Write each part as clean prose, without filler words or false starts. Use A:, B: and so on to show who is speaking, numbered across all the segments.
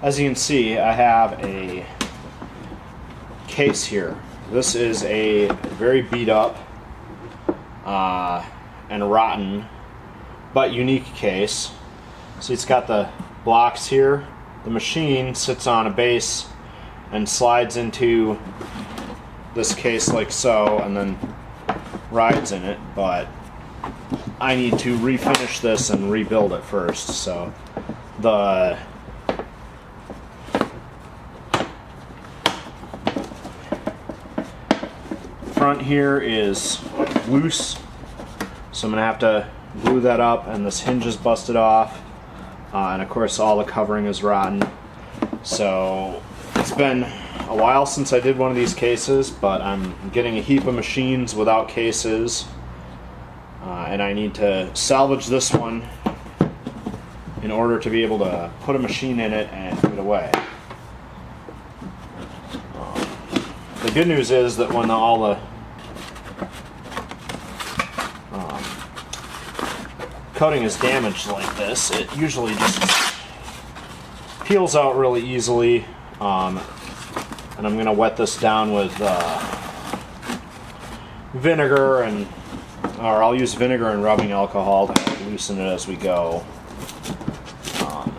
A: As you can see, I have a case here. This is a very beat up and rotten but unique case. So it's got the blocks here. The machine sits on a base and slides into this case like so, and then rides in it, but I need to refinish this and rebuild it first. So the front here is loose, so I'm gonna have to glue that up, and this hinge is busted off, and of course all the covering is rotten. So it's been a while since I did one of these cases, but I'm getting a heap of machines without cases, and I need to salvage this one in order to be able to put a machine in it and give it away. The good news is that when all the coating is damaged like this, it usually just peels out really easily, and I'm going to wet this down with vinegar, or I'll use vinegar and rubbing alcohol to loosen it as we go.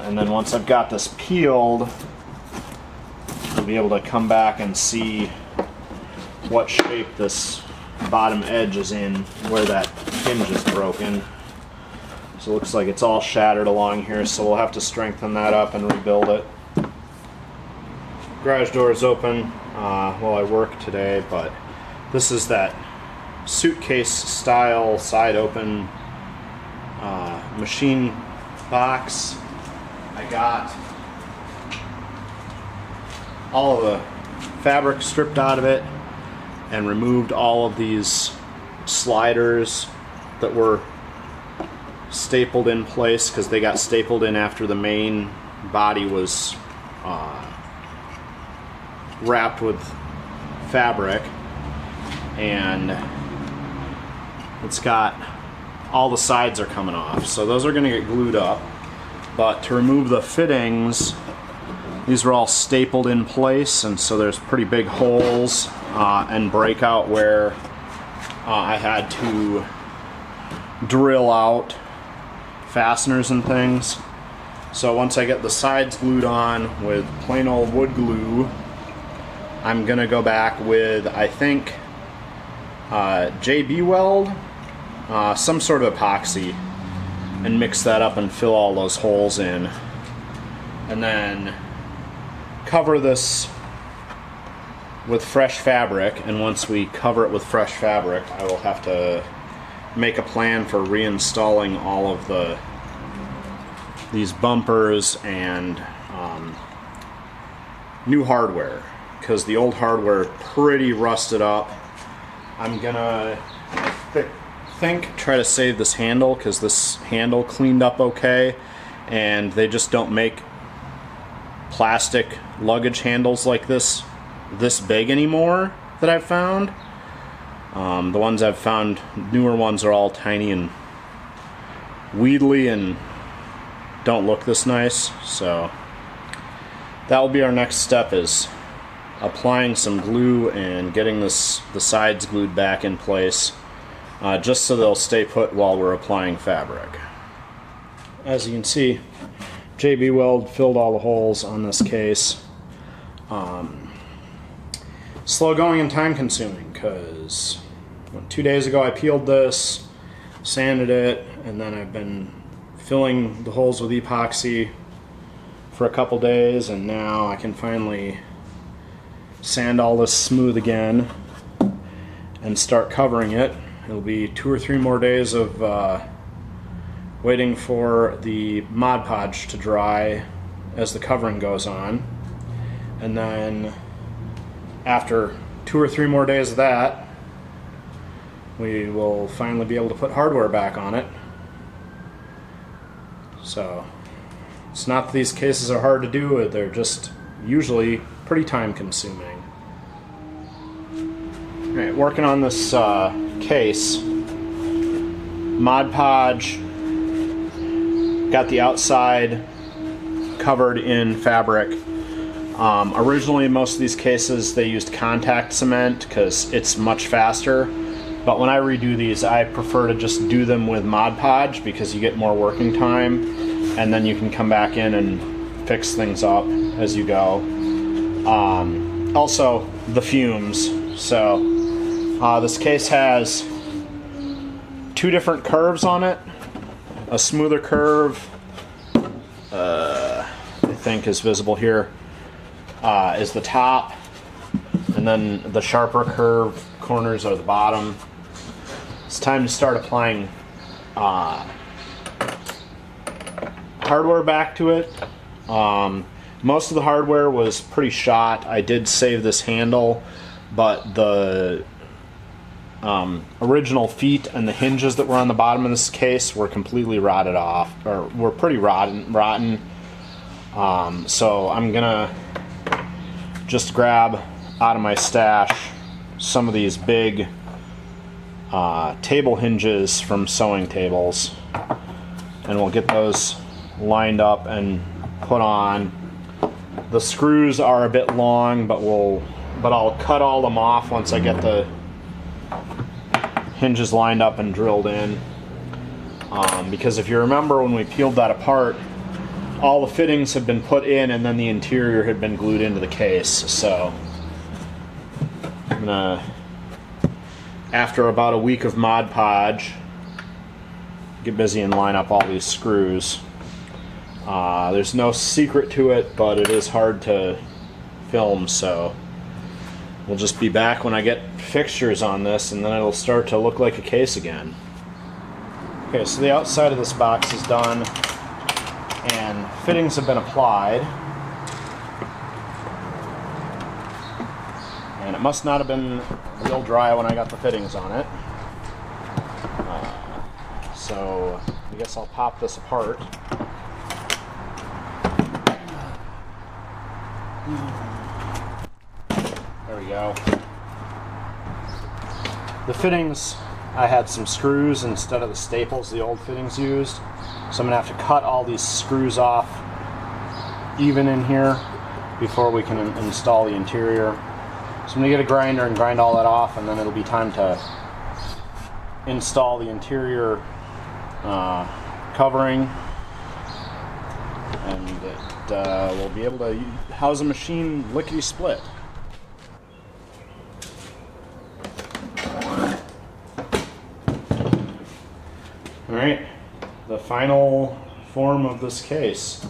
A: And then once I've got this peeled, I'll be able to come back and see what shape this bottom edge is in, where that hinge is broken. So it looks like it's all shattered along here, so we'll have to strengthen that up and rebuild it. Garage door is open while I work today, but this is that suitcase style side open machine box. I got all of the fabric stripped out of it and removed all of these sliders that were stapled in place, because they got stapled in after the main body was wrapped with fabric, and it's got all the sides are coming off, so those are going to get glued up. But to remove the fittings, these were all stapled in place, and so there's pretty big holes and breakout where I had to drill out fasteners and things. So once I get the sides glued on with plain old wood glue, I'm gonna go back with, I think, JB Weld, some sort of epoxy, and mix that up and fill all those holes in, and then cover this with fresh fabric. And once we cover it with fresh fabric, I will have to make a plan for reinstalling all of these bumpers and new hardware, because the old hardware pretty rusted up. I'm gonna try to save this handle, because this handle cleaned up okay, and they just don't make plastic luggage handles like this big anymore that I've found. The ones I've found, newer ones, are all tiny and wheedly and don't look this nice. So that will be our next step, is applying some glue and getting the sides glued back in place, just so they'll stay put while we're applying fabric. As you can see, JB Weld filled all the holes on this case. Slow going and time consuming, because 2 days ago I peeled this, sanded it, and then I've been filling the holes with epoxy for a couple days, and now I can finally sand all this smooth again and start covering it. It'll be 2 or 3 more days of waiting for the Mod Podge to dry as the covering goes on, and then after 2 or 3 more days of that, we will finally be able to put hardware back on it. So it's not that these cases are hard to do, they're just usually pretty time consuming. Alright, working on this case. Mod Podge, got the outside covered in fabric. Originally, most of these cases, they used contact cement because it's much faster. But when I redo these, I prefer to just do them with Mod Podge because you get more working time, and then you can come back in and fix things up as you go. Also, the fumes. So this case has 2 different curves on it. A smoother curve, I think is visible here, is the top, and then the sharper curve corners are the bottom. It's time to start applying hardware back to it. Most of the hardware was pretty shot. I did save this handle, but the original feet and the hinges that were on the bottom of this case were completely rotted off, or were pretty rotten. So I'm gonna just grab out of my stash some of these big table hinges from sewing tables, and we'll get those lined up and put on. The screws are a bit long, but I'll cut all them off once I get the hinges lined up and drilled in. Because if you remember when we peeled that apart, all the fittings had been put in and then the interior had been glued into the case. So I'm gonna, after about a week of Mod Podge, get busy and line up all these screws. There's no secret to it, but it is hard to film, so we'll just be back when I get fixtures on this, and then it'll start to look like a case again. Okay, so the outside of this box is done, and fittings have been applied. And it must not have been real dry when I got the fittings on it. So I guess I'll pop this apart. There we go. The fittings, I had some screws instead of the staples the old fittings used. So I'm going to have to cut all these screws off even in here before we can install the interior. So I'm going to get a grinder and grind all that off, and then it'll be time to install the interior covering, and we'll be able to house a machine lickety-split. Alright, the final form of this case.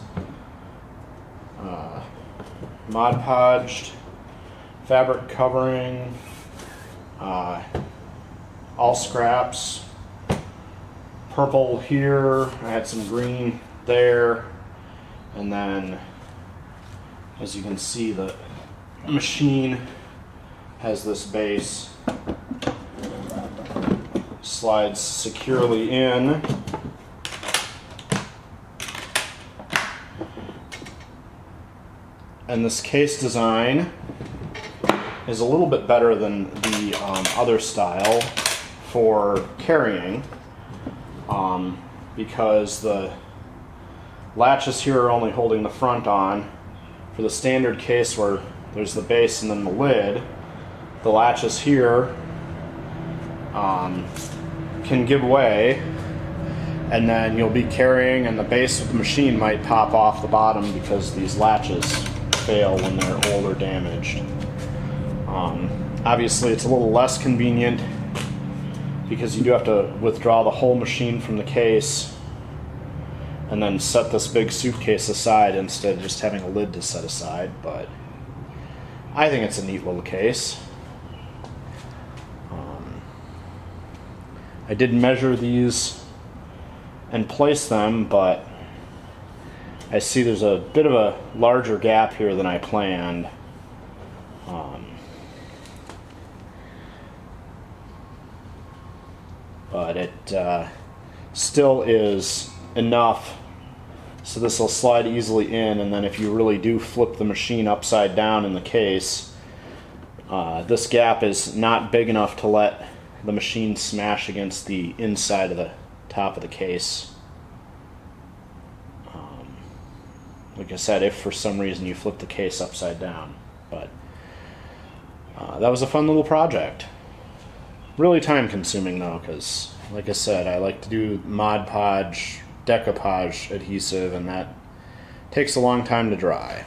A: Mod Podged fabric covering, all scraps, purple here, I had some green there, and then as you can see the machine has this base, slides securely in. And this case design is a little bit better than the other style for carrying, because the latches here are only holding the front on. For the standard case where there's the base and then the lid, the latches here can give way, and then you'll be carrying and the base of the machine might pop off the bottom because these latches fail when they're old or damaged. Obviously it's a little less convenient because you do have to withdraw the whole machine from the case and then set this big suitcase aside instead of just having a lid to set aside, but I think it's a neat little case. I did measure these and place them, but I see there's a bit of a larger gap here than I planned. But it still is enough so this will slide easily in, and then if you really do flip the machine upside down in the case, this gap is not big enough to let the machine smash against the inside of the top of the case. Like I said, if for some reason you flip the case upside down. But that was a fun little project. Really time consuming though, because like I said, I like to do Mod Podge, Decapodge adhesive, and that takes a long time to dry.